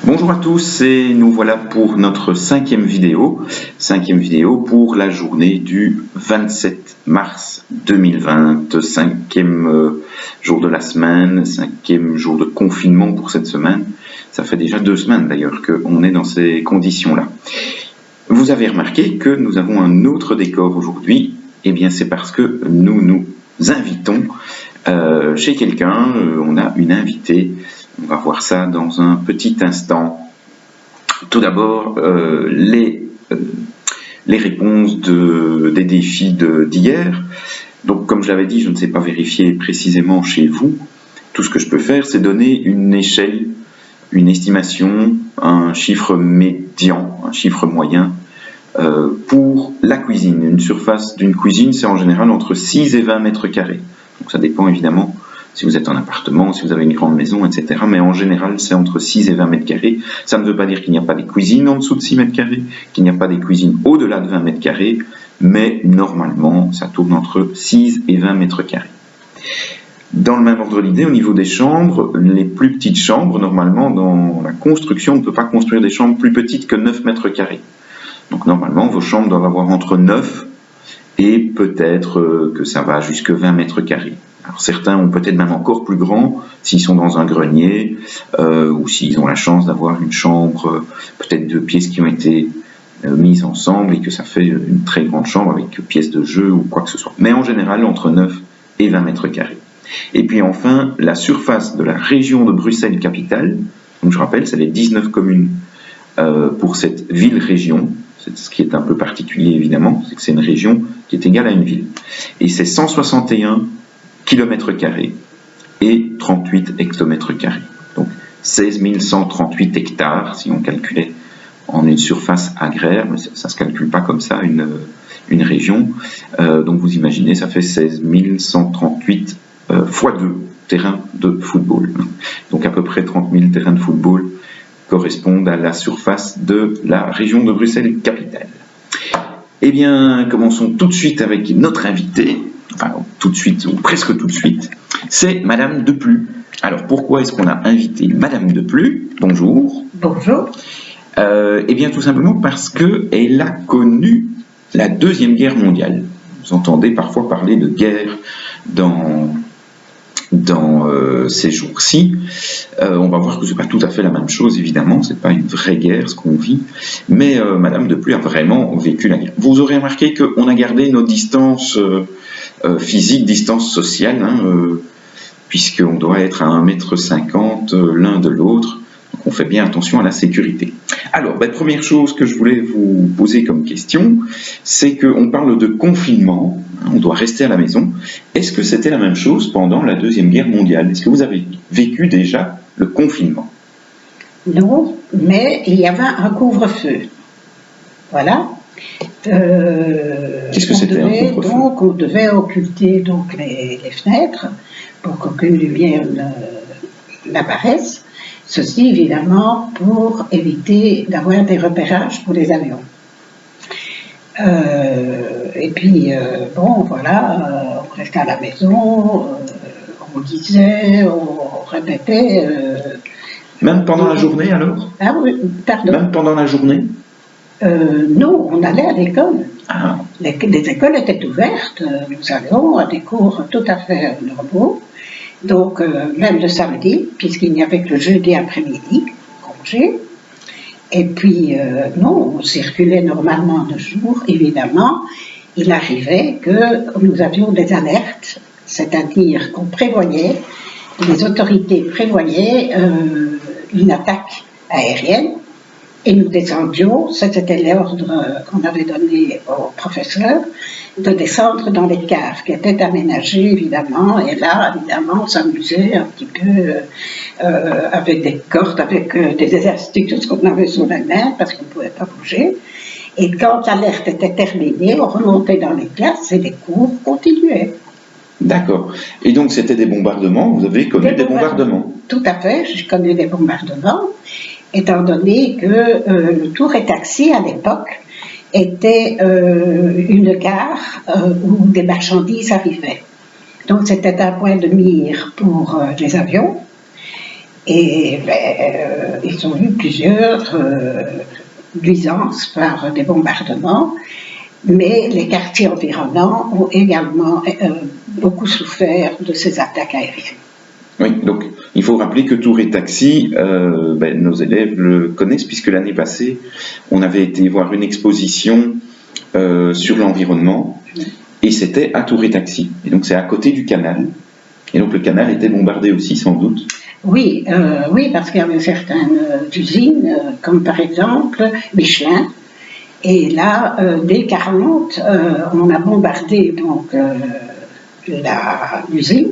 Bonjour à tous et nous voilà pour notre cinquième vidéo pour la journée du 27 mars 2020, cinquième jour de la semaine, cinquième jour de confinement pour cette semaine. Ça fait déjà 2 semaines d'ailleurs qu'on est dans ces conditions-là. Vous avez remarqué que nous avons un autre décor aujourd'hui. Eh bien c'est parce que nous nous invitons chez quelqu'un, on a une invitée. On va voir ça dans un petit instant. Tout d'abord, les réponses des défis d'hier. Donc, comme je l'avais dit, je ne sais pas vérifier précisément chez vous. Tout ce que je peux faire, c'est donner une échelle, une estimation, un chiffre médian, un chiffre moyen pour la cuisine. Une surface d'une cuisine, c'est en général entre 6 et 20 mètres carrés. Donc, ça dépend évidemment si vous êtes en appartement, si vous avez une grande maison, etc. Mais en général, c'est entre 6 et 20 mètres carrés. Ça ne veut pas dire qu'il n'y a pas des cuisines en dessous de 6 mètres carrés, qu'il n'y a pas des cuisines au-delà de 20 mètres carrés, mais normalement, ça tourne entre 6 et 20 mètres carrés. Dans le même ordre d'idée, au niveau des chambres, les plus petites chambres, normalement, dans la construction, on ne peut pas construire des chambres plus petites que 9 mètres carrés. Donc normalement, vos chambres doivent avoir entre 9 et peut-être que ça va jusque 20 mètres carrés. Alors certains ont peut-être même encore plus grand s'ils sont dans un grenier ou s'ils ont la chance d'avoir une chambre, peut-être 2 pièces qui ont été mises ensemble et que ça fait une très grande chambre avec pièces de jeu ou quoi que ce soit. Mais en général, entre 9 et 20 mètres carrés. Et puis enfin, la surface de la région de Bruxelles-Capitale, donc je rappelle, c'est les 19 communes pour cette ville-région. Ce qui est un peu particulier évidemment, c'est que c'est une région qui est égale à une ville. Et c'est 161 km² et 38 hectomètres². Donc 16 138 hectares si on calculait en une surface agraire, mais ça ne se calcule pas comme ça, une région. Donc vous imaginez, ça fait 16 138 fois 2 terrains de football. Donc à peu près 30 000 terrains de football correspondent à la surface de la région de Bruxelles-Capitale. Eh bien, commençons tout de suite avec notre invitée. Enfin, tout de suite, ou presque tout de suite, c'est Madame Deplu. Alors, pourquoi est-ce qu'on a invité Madame Deplu? Bonjour. Bonjour. Eh bien, tout simplement parce qu'elle a connu la Deuxième Guerre mondiale. Vous entendez parfois parler de guerre dans ces jours-ci. On va voir que ce n'est pas tout à fait la même chose, évidemment, ce n'est pas une vraie guerre ce qu'on vit, mais Madame Deplu a vraiment vécu la guerre. Vous aurez remarqué qu'on a gardé nos distances physiques, distances sociales, puisqu'on doit être à 1,50 m l'un de l'autre, donc on fait bien attention à la sécurité. Alors, première chose que je voulais vous poser comme question, c'est qu'on parle de confinement, on doit rester à la maison. Est-ce que c'était la même chose pendant la Deuxième Guerre mondiale? Est-ce que vous avez vécu déjà le confinement? Non, mais il y avait un couvre-feu. Voilà. Qu'est-ce que c'était un couvre-feu? Donc, on devait occulter donc, les fenêtres pour qu'aucune lumière n'apparaisse. Ceci, évidemment, pour éviter d'avoir des repérages pour les avions. Et puis, bon, voilà, on restait à la maison, on lisait, on répétait. Même pendant la journée, alors? Ah oui, pardon. Même pendant la journée? Non, on allait à l'école. Ah. Les écoles étaient ouvertes, nous allions à des cours tout à fait normaux. Donc, même le samedi, puisqu'il n'y avait que le jeudi après-midi, congé. Et puis, non, on circulait normalement de jour, évidemment. Il arrivait que nous avions des alertes, c'est-à-dire qu'on prévoyait, les autorités prévoyaient une attaque aérienne, et nous descendions, c'était l'ordre qu'on avait donné aux professeurs, de descendre dans les caves qui étaient aménagées, évidemment, et là, évidemment, on s'amusait un petit peu avec des cordes, avec des élastiques, tout ce qu'on avait sous la main, parce qu'on ne pouvait pas bouger. Et quand l'alerte était terminée, on remontait dans les classes et les cours continuaient. D'accord. Et donc, c'était des bombardements, vous avez connu des bombardements? Tout à fait, j'ai connu des bombardements, étant donné que le Tour et Taxi, à l'époque, était une gare où des marchandises arrivaient. Donc c'était un point de mire pour les avions. Et ils ont eu plusieurs nuisances par des bombardements, mais les quartiers environnants ont également beaucoup souffert de ces attaques aériennes. Oui, donc il faut rappeler que Tour et Taxis, nos élèves le connaissent puisque l'année passée, on avait été voir une exposition sur l'environnement et c'était à Tour et Taxis. Et donc c'est à côté du canal. Et donc le canal était bombardé aussi sans doute. Oui, parce qu'il y avait certaines usines, comme par exemple Michelin. Et là, dès 40, on a bombardé donc l'usine.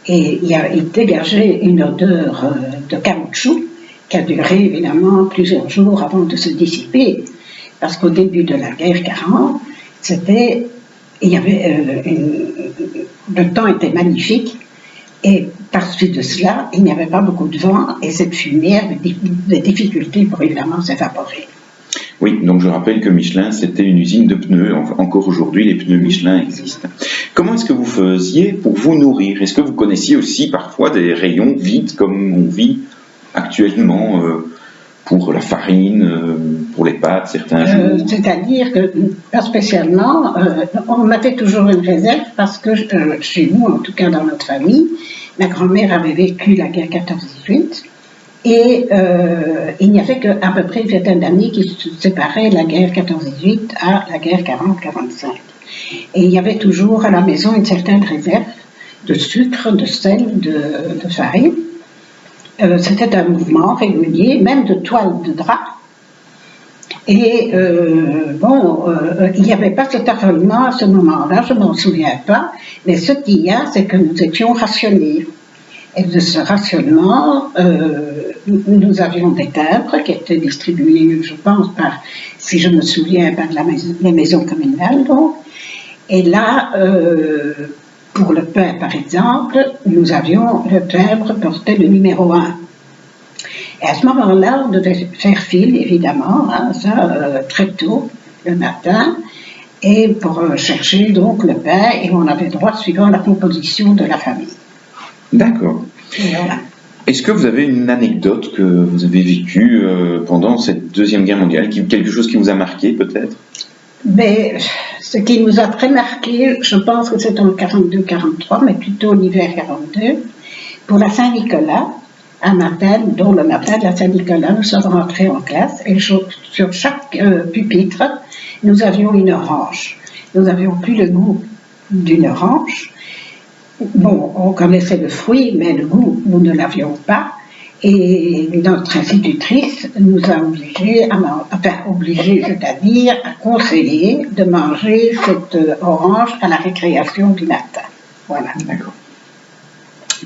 Et il dégageait une odeur de caoutchouc qui a duré évidemment plusieurs jours avant de se dissiper. Parce qu'au début de la guerre 40, le temps était magnifique. Et par suite de cela, il n'y avait pas beaucoup de vent et cette fumée avait des difficultés pour évidemment s'évaporer. Oui, donc je rappelle que Michelin, c'était une usine de pneus. Encore aujourd'hui, les pneus Michelin existent. Comment est-ce que vous faisiez pour vous nourrir? Est-ce que vous connaissiez aussi parfois des rayons vides comme on vit actuellement pour la farine, pour les pâtes, certains jours? C'est-à-dire que, pas spécialement, on avait toujours une réserve parce que chez nous, en tout cas dans notre famille, ma grand-mère avait vécu la guerre 14-18 et il n'y avait qu'à peu près une vingtaine d'années qui séparaient la guerre 14-18 à la guerre 40-45. Et il y avait toujours à la maison une certaine réserve de sucre, de sel, de farine. C'était un mouvement régulier, même de toile de drap. Et il n'y avait pas cet affolement à ce moment-là, je ne m'en souviens pas, mais ce qu'il y a, c'est que nous étions rationnés. Et de ce rationnement, nous avions des timbres qui étaient distribués, je pense, si je me souviens, par les maisons communales. Donc. Et là, pour le pain, par exemple, nous avions le timbre portait le numéro 1. Et à ce moment-là, on devait faire file, évidemment, très tôt, le matin, et pour chercher donc le pain, et on avait droit suivant la composition de la famille. D'accord. Voilà. Est-ce que vous avez une anecdote que vous avez vécue pendant cette Deuxième Guerre mondiale, quelque chose qui vous a marqué peut-être? Mais ce qui nous a très marqué, je pense que c'est en 42-43, mais plutôt l'hiver 42, pour la Saint-Nicolas, un matin, dont le matin de la Saint-Nicolas, nous sommes rentrés en classe et sur chaque pupitre, nous avions une orange. Nous n'avions plus le goût d'une orange. Bon, on connaissait le fruit, mais le goût, nous ne l'avions pas. Et notre institutrice nous a obligés, c'est-à-dire à conseiller de manger cette orange à la récréation du matin. Voilà. D'accord.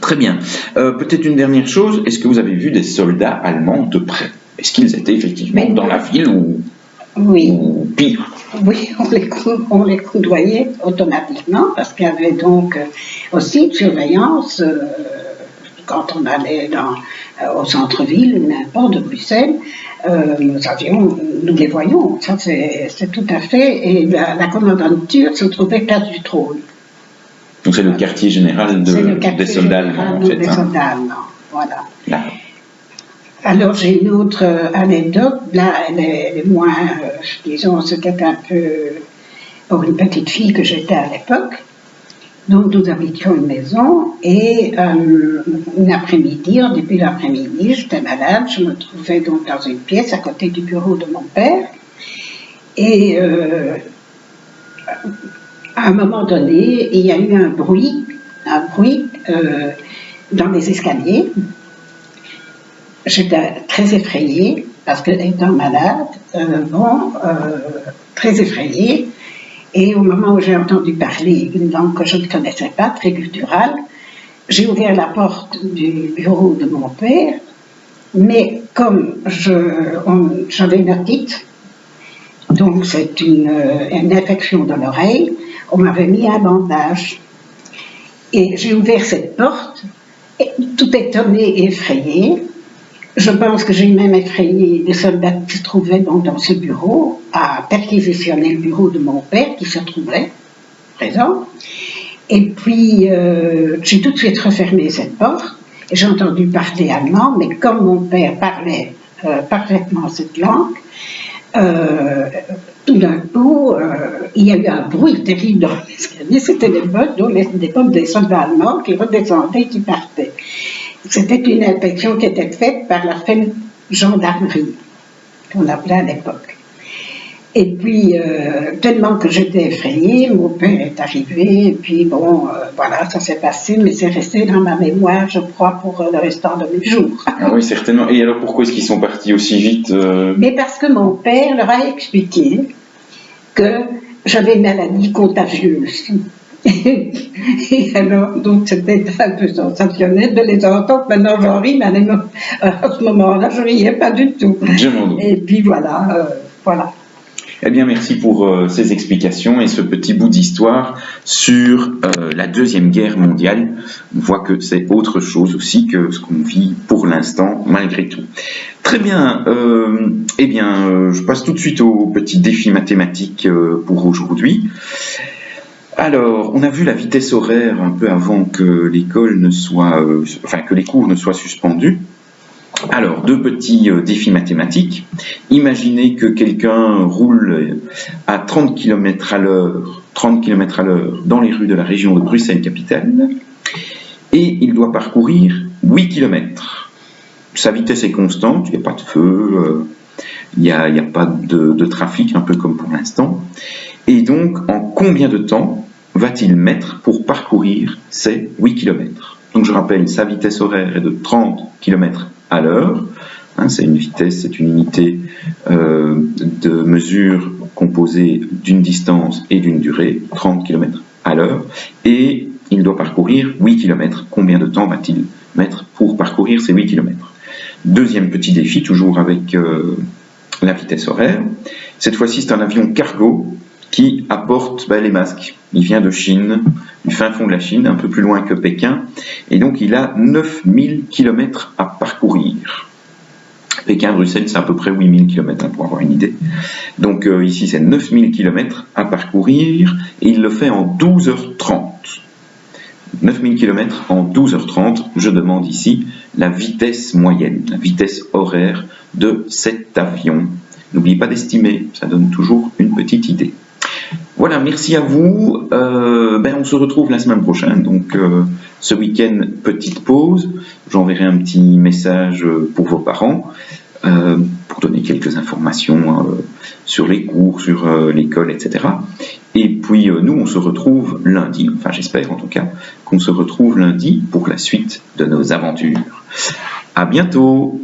Très bien. Peut-être une dernière chose, est-ce que vous avez vu des soldats allemands de près? Est-ce qu'ils étaient effectivement dans la ville ou pire? Oui, on les coudoyait automatiquement parce qu'il y avait donc aussi une surveillance quand on allait au centre-ville ou n'importe de Bruxelles. Nous les voyons, ça c'est tout à fait, et la commandanture se trouvait place du Trône. Donc c'est le quartier général des soldats allemands, en fait. Des soldats allemands, voilà. D'accord. Alors j'ai une autre anecdote, là elle est moins, disons, c'était un peu pour une petite fille que j'étais à l'époque. Donc nous habitions une maison et une après-midi, en début d'après-midi, j'étais malade, je me trouvais donc dans une pièce à côté du bureau de mon père et à un moment donné, il y a eu un bruit dans les escaliers. J'étais très effrayée parce que étant malade, très effrayée. Et au moment où j'ai entendu parler une langue que je ne connaissais pas, très gutturale, j'ai ouvert la porte du bureau de mon père, mais comme j'avais une otite, donc c'est une infection de l'oreille, on m'avait mis un bandage. Et j'ai ouvert cette porte, et, tout étonné et effrayé. Je pense que j'ai même effrayé les soldats qui se trouvaient donc dans ce bureau, à perquisitionner le bureau de mon père qui se trouvait présent. Et puis j'ai tout de suite refermé cette porte J'ai entendu parler allemand, mais comme mon père parlait parfaitement cette langue, tout d'un coup, il y a eu un bruit terrible dans l'escalier. C'était les bottes des soldats allemands qui redescendaient et qui partaient. C'était une inspection qui était faite par la gendarmerie, qu'on appelait à l'époque. Et puis, tellement que j'étais effrayée, mon père est arrivé, et puis bon, voilà, ça s'est passé, mais c'est resté dans ma mémoire, je crois, pour le restant de mes jours. Ah oui, certainement. Et alors, pourquoi est-ce qu'ils sont partis aussi vite Mais parce que mon père leur a expliqué que j'avais une maladie contagieuse. Et alors, donc c'était un peu sensationnel de les entendre. Maintenant, j'en ris, mais à ce moment-là, je riais pas du tout. Et puis voilà, voilà. Eh bien, merci pour ces explications et ce petit bout d'histoire sur la Deuxième Guerre mondiale. On voit que c'est autre chose aussi que ce qu'on vit pour l'instant, malgré tout. Très bien. Eh bien, je passe tout de suite au petit défi mathématique pour aujourd'hui. Alors, on a vu la vitesse horaire un peu avant que l'école ne soit, que les cours ne soient suspendus. Alors, deux petits défis mathématiques. Imaginez que quelqu'un roule à 30 km à l'heure dans les rues de la région de Bruxelles-Capitale et il doit parcourir 8 km. Sa vitesse est constante, il n'y a pas de feu, il n'y a pas de trafic, un peu comme pour l'instant. Et donc, en combien de temps va-t-il mettre pour parcourir ces 8 km? Donc, je rappelle, sa vitesse horaire est de 30 km à l'heure. C'est une vitesse, c'est une unité de mesure composée d'une distance et d'une durée, 30 km à l'heure. Et il doit parcourir 8 km. Combien de temps va-t-il mettre pour parcourir ces 8 km? Deuxième petit défi, toujours avec la vitesse horaire. Cette fois-ci, c'est un avion cargo qui apporte les masques. Il vient de Chine, du fin fond de la Chine, un peu plus loin que Pékin, et donc il a 9000 km à parcourir. Pékin-Bruxelles, c'est à peu près 8000 km pour avoir une idée. Donc ici, c'est 9000 km à parcourir, et il le fait en 12h30. 9000 km en 12h30, je demande ici la vitesse moyenne, la vitesse horaire de cet avion. N'oubliez pas d'estimer, ça donne toujours une petite idée. Voilà, merci à vous. On se retrouve la semaine prochaine. Donc, ce week-end, petite pause. J'enverrai un petit message pour vos parents pour donner quelques informations sur les cours, sur l'école, etc. Et puis, nous, on se retrouve lundi. Enfin, j'espère en tout cas qu'on se retrouve lundi pour la suite de nos aventures. À bientôt!